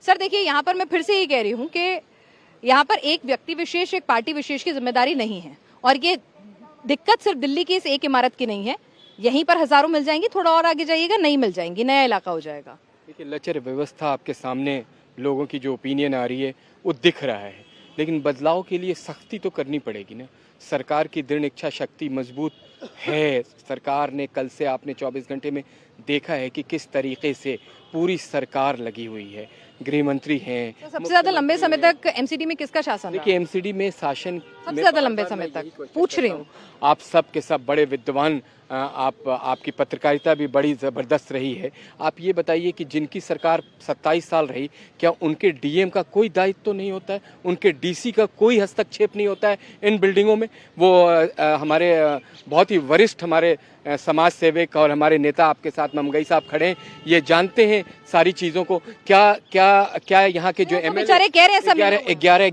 Sir देखिए, यहाँ पर मैं फिर से ये कह रही हूँ कि यहाँ पर एक व्यक्ति विशेष, एक पार्टी विशेष की जिम्मेदारी नहीं है, और ये दिक्कत सिर्फ दिल्ली की इस एक इमारत की नहीं है। यहीं पर हजारों मिल जाएंगी, थोड़ा और आगे जाइएगा नहीं मिल जाएंगी, नया इलाका हो जाएगा। देखिए, लचर व्यवस्था आपके सामने, लोगों की जो ओपिनियन आ रही है वो दिख रहा है, लेकिन बदलाव के लिए सख्ती तो करनी पड़ेगी ना। सरकार की दृढ़ इच्छा शक्ति मजबूत है। सरकार ने कल से, आपने 24 घंटे में देखा है कि किस तरीके से पूरी सरकार लगी हुई है। गृह मंत्री हैं। तो सबसे ज्यादा लंबे समय तक एमसीडी में किसका शासन रहा? देखिए, एमसीडी में शासन सबसे ज्यादा लंबे समय तक पूछ रही हूँ। आप सब के सब बड़े विद्वान, आपकी पत्रकारिता भी बड़ी ज़बरदस्त रही है। आप ये बताइए कि जिनकी सरकार 27 साल रही, क्या उनके डीएम का कोई दायित्व तो नहीं होता है? उनके डीसी का कोई हस्तक्षेप नहीं होता है इन बिल्डिंगों में? वो हमारे बहुत ही वरिष्ठ हमारे समाज सेवक और हमारे नेता आपके साथ ममगई साहब खड़े हैं, ये जानते हैं सारी चीज़ों को। क्या क्या क्या यहाँ के जो एमएलए कह रहे हैं, सब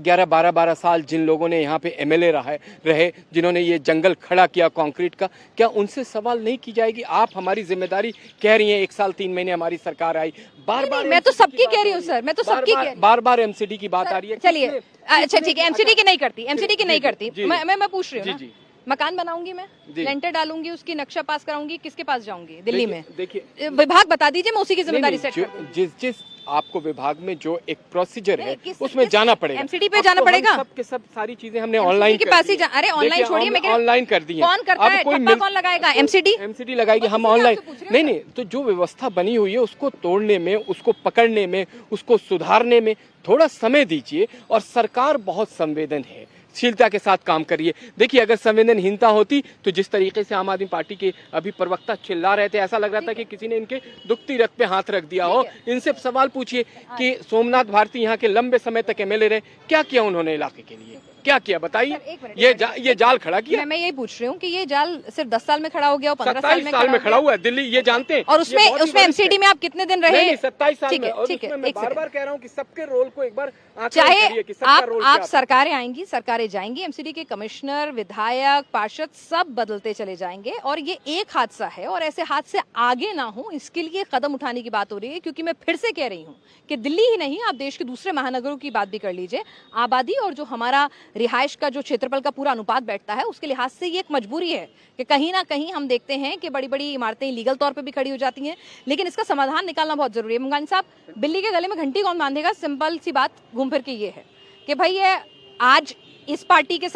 11 12 साल जिन लोगों ने यहाँ पे एमएलए रहे, जिन्होंने ये जंगल खड़ा किया कंक्रीट का, क्या उनसे सवाल नहीं की जाएगी? आप हमारी जिम्मेदारी कह रही हैं, 1 साल 3 महीने हमारी सरकार आई, बार-बार मैं तो सबकी कह रही हूँ सर, मैं तो सबकी बार-बार एमसीडी की बात आ रही है। चलिए अच्छा ठीक है, एमसीडी की नहीं करती, एमसीडी की नहीं करती। मैं पूछ रही हूँ ना, मकान बनाऊंगी मैं, लेंटर डालूंगी, उसकी नक्शा पास कराऊंगी, किसके पास जाऊंगी? दिल्ली में देखिए, विभाग बता दीजिए, मैं उसी की जिम्मेदारी सेट करूंगी। जिस आपको विभाग में जो एक प्रोसीजर है उसमें जाना पड़ेगा, एमसीडी पे जाना पड़ेगा। सब के सब सारी चीजें हमने ऑनलाइन के पास ही अरे ऑनलाइन छोड़िए, मैं ऑनलाइन कर दी है। कौन करता है? कौन लगाएगा? एमसीडी लगाएगी, हम ऑनलाइन नहीं। तो जो व्यवस्था बनी हुई है उसको तोड़ने में, उसको पकड़ने में, उसको सुधारने में थोड़ा समय दीजिए। और सरकार बहुत संवेदनशीलता के साथ काम करिए। देखिए, अगर संवेदनहीनता होती तो जिस तरीके से आम आदमी पार्टी के अभी प्रवक्ता चिल्ला रहे थे, ऐसा लग रहा था कि किसी ने इनके दुखती रथ पे हाथ रख दिया हो। इनसे सवाल पूछिए कि सोमनाथ भारती यहाँ के लंबे समय तक एमएलए रहे, क्या किया उन्होंने इलाके के लिए? क्या किया बताइए? ये जाल खड़ा किया। मैं यही पूछ रही हूँ कि ये जाल सिर्फ 10 साल में खड़ा हो गया, 15 साल में खड़ा हुआ है दिल्ली, ये जानते हैं। और उसमें एमसीडी में आप कितने दिन रहे? 27 साल में। और ठीक है, मैं बार-बार कह रहा हूँ कि सबके रोल को एक बार चाहे आप सरकारें आएंगी, सरकारें जाएंगी, एमसीडी के कमिश्नर, विधायक, पार्षद सब बदलते चले जाएंगे, और ये एक हादसा है और ऐसे हादसे आगे ना हो, इसके लिए कदम उठाने की बात हो रही है। क्योंकि मैं फिर से कह रही हूँ कि दिल्ली ही नहीं, आप देश के दूसरे महानगरों की बात भी कर लीजिए, आबादी और जो हमारा रिहाइश का जो क्षेत्रफल का पूरा अनुपात बैठता है, उसके लिहाज से ये एक मजबूरी है कि कहीं ना कहीं हम देखते हैं कि बड़ी बड़ी इमारतें लीगल तौर पे भी खड़ी हो जाती हैं, लेकिन इसका समाधान निकालना बहुत जरूरी है। मुंगानी साहब, बिल्ली के गले में घंटी कौन बांधेगा? सिंपल सी बात घूम फिर के ये है कि भाई ये आज इस पार्टी के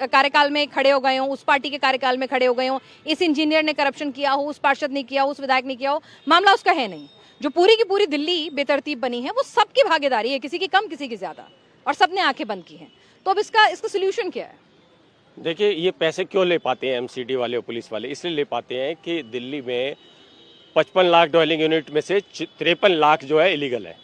कार्यकाल में खड़े हो गए हो, उस पार्टी के कार्यकाल में खड़े हो गए हो, इस इंजीनियर ने करप्शन किया हो, उस पार्षद ने किया हो, उस विधायक ने किया हो, मामला उसका है नहीं। जो पूरी की पूरी दिल्ली बेतरतीब बनी है वो सबकी भागीदारी है, किसी की कम किसी की ज्यादा, और सबने आंखें बंद की हैं। तो अब इसका सोल्यूशन क्या है? देखिए, ये पैसे क्यों ले पाते हैं एमसीडी वाले और पुलिस वाले? इसलिए ले पाते हैं कि दिल्ली में 55 लाख डवेलिंग यूनिट में से 53 लाख जो है इलीगल है।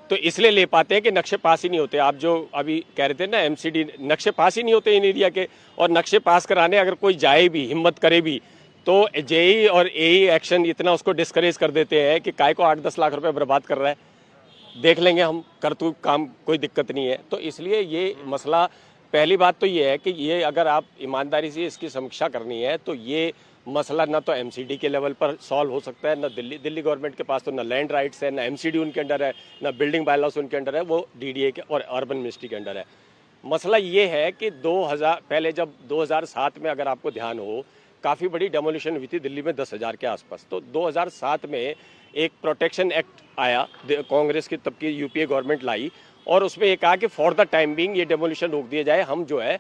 तो इसलिए ले पाते हैं कि नक्शे पास ही नहीं होते। आप जो अभी कह रहे थे ना, एमसीडी नक्शे पास ही नहीं होते इन एरिया के, और नक्शे पास कराने अगर कोई जाए भी, हिम्मत करे भी, तो जेई और एई एक्शन इतना उसको डिस्करेज कर देते हैं कि काय को 8-10 लाख रुपए बर्बाद कर रहा है, देख लेंगे हम, कर तू काम, कोई दिक्कत नहीं है। तो इसलिए ये मसला, पहली बात तो ये है कि ये अगर आप ईमानदारी से इसकी समीक्षा करनी है तो ये मसला ना तो एमसीडी के लेवल पर सॉल्व हो सकता है, ना दिल्ली गवर्नमेंट के पास तो ना लैंड राइट्स है, ना एमसीडी उनके अंडर है, ना बिल्डिंग बायलॉस उनके अंडर है, वो डीडीए के और अर्बन मिनिस्ट्री के अंडर है। मसला ये है कि 2000 पहले जब 2007 में अगर आपको ध्यान हो, काफ़ी बड़ी डेमोलिशन हुई थी दिल्ली में 10,000 के आसपास। तो 2007 में एक प्रोटेक्शन एक्ट आया, कांग्रेस की तब की यूपीए गवर्नमेंट लाई, और उसमें ये कहा कि फॉर द टाइम बिंग ये डेमोलिशन रोक दिया जाए, हम जो है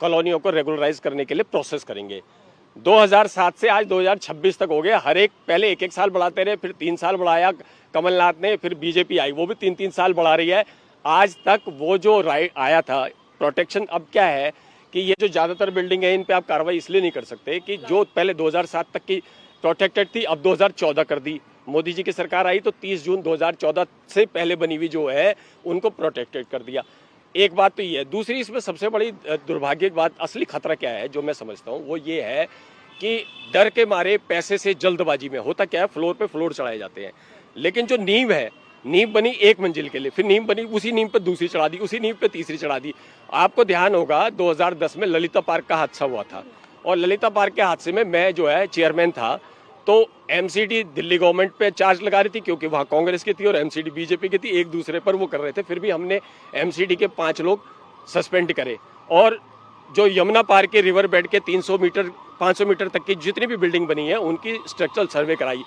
कॉलोनियों को रेगुलराइज करने के लिए प्रोसेस करेंगे। 2007 से आज 2026 तक हो गया। हर एक पहले 1-1 साल बढ़ाते रहे, फिर 3 साल बढ़ाया कमलनाथ ने, फिर बीजेपी आई, वो भी 3-3 साल बढ़ा रही है। आज तक वो जो राइट आया था प्रोटेक्शन, अब क्या है कि ये जो ज़्यादातर बिल्डिंग है इन पे आप कार्रवाई इसलिए नहीं कर सकते कि जो पहले 2007 तक की प्रोटेक्टेड थी, अब 2014 कर दी। मोदी जी की सरकार आई तो 30 जून 2014 से पहले बनी हुई जो है उनको प्रोटेक्टेड कर दिया। एक बात तो ये है। दूसरी, इसमें सबसे बड़ी दुर्भाग्य की बात, असली खतरा क्या है जो मैं समझता हूँ, वो ये है कि डर के मारे पैसे से जल्दबाजी में होता क्या है, फ्लोर पे फ्लोर चढ़ाए जाते हैं, लेकिन जो नींव है, नींव बनी 1 मंजिल के लिए, फिर नींव बनी, उसी नींव पे दूसरी चढ़ा दी, उसी नींव पे तीसरी चढ़ा दी। आपको ध्यान होगा 2010 में ललिता पार्क का हादसा हुआ था, और ललिता पार्क के हादसे में मैं जो है चेयरमैन था। तो एमसीडी दिल्ली गवर्नमेंट पे चार्ज लगा रही थी क्योंकि वहाँ कांग्रेस की थी और एमसीडी बीजेपी की थी, एक दूसरे पर वो कर रहे थे। फिर भी हमने एमसीडी के 5 लोग सस्पेंड करे और जो यमुना पार के रिवर बेड के 300 मीटर 500 मीटर तक की जितनी भी बिल्डिंग बनी है उनकी स्ट्रक्चरल सर्वे कराई।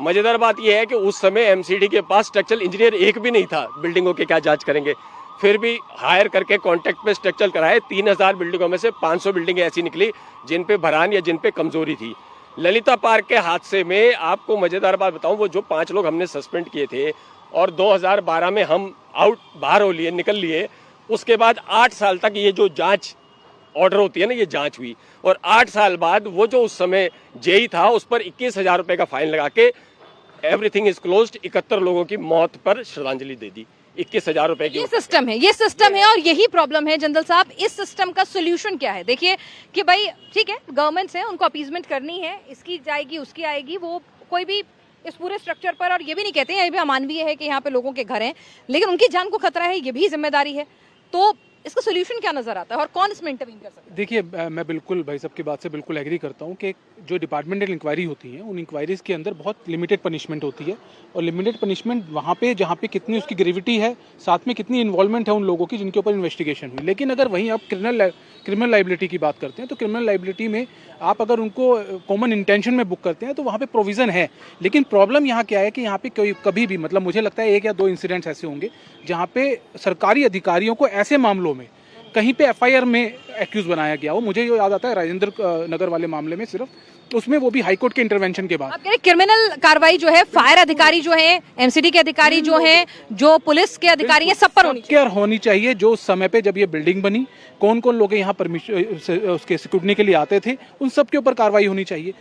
मजेदार बात यह है कि उस समय एमसीडी के पास स्ट्रक्चरल इंजीनियर एक भी नहीं था, बिल्डिंगों के क्या जांच करेंगे। फिर भी हायर करके कॉन्ट्रैक्ट पे स्ट्रक्चरल कराए। 3000 बिल्डिंगों में से 500 बिल्डिंगें ऐसी निकली जिन पे भरान या जिन पे कमजोरी थी। ललिता पार्क के हादसे में आपको मजेदार बात बताऊं, वो जो 5 लोग हमने सस्पेंड किए थे और 2012 में हम बाहर हो लिए, निकल लिए, उसके बाद 8 साल तक ये जो जांच ऑर्डर होती है ना, ये जांच हुई और 8 साल बाद वो जो उस समय जेई था उस पर 21,000 रुपए का फाइन लगा के एवरीथिंग इज क्लोज्ड। 71 लोगों की मौत पर श्रद्धांजलि दे दी 21,000 रुपए की। ये सिस्टम है और यही प्रॉब्लम है। जनरल साहब, इस सिस्टम का सोल्यूशन क्या है? देखिए कि भाई ठीक है, गवर्नमेंट्स है, उनको अपीजमेंट करनी है, इसकी जाएगी उसकी आएगी, वो कोई भी इस पूरे स्ट्रक्चर पर, और ये भी नहीं कहते हैं, ये भी अमानवीय है कि यहाँ पे लोगों के घर हैं, लेकिन उनकी जान को खतरा है, ये भी जिम्मेदारी है। तो इसका सोल्यूशन क्या नजर आता है और कौन इसमें इंटरवीन कर सकता है? देखिए, मैं बिल्कुल भाई साहब की बात से बिल्कुल एग्री करता हूँ कि जो डिपार्टमेंटल इंक्वायरी होती है उन इंक्वायरीज के अंदर बहुत लिमिटेड पनिशमेंट होती है और लिमिटेड पनिशमेंट वहाँ पे जहाँ पे कितनी उसकी ग्रेविटी है, साथ में कितनी इन्वॉल्वमेंट है उन लोगों की जिनके ऊपर इन्वेस्टिगेशन हुई। लेकिन अगर वहीं आप क्रिमिनल लाइबिलिटी की बात करते हैं तो क्रिमिनल लाइबिलिटी में आप अगर उनको कॉमन इंटेंशन में बुक करते हैं तो वहाँ पे प्रोविज़न है। लेकिन प्रॉब्लम यहाँ क्या है कि यहाँ पे कभी भी, मतलब मुझे लगता है 1 या 2 इंसिडेंट्स ऐसे होंगे जहाँ पे सरकारी अधिकारियों को ऐसे मामलों में कहीं पे एफआईआर में एक्यूज बनाया गया हो। मुझे जो याद आता है राजेंद्र नगर वाले मामले में, सिर्फ उसमें वो भी हाईकोर्ट के इंटरवेंशन के बाद। आप कह रहे क्रिमिनल कार्रवाई जो है, फायर अधिकारी जो है, एमसीडी के अधिकारी जो हैं, जो पुलिस के अधिकारी हैं, सब पर होनी चाहिए। जो उस समय पे जब ये बिल्डिंग बनी, कौन कौन लोग यहाँ परमिशन उसके सिक्योरिटी के लिए आते थे, उन सब के ऊपर कार्रवाई होनी चाहिए।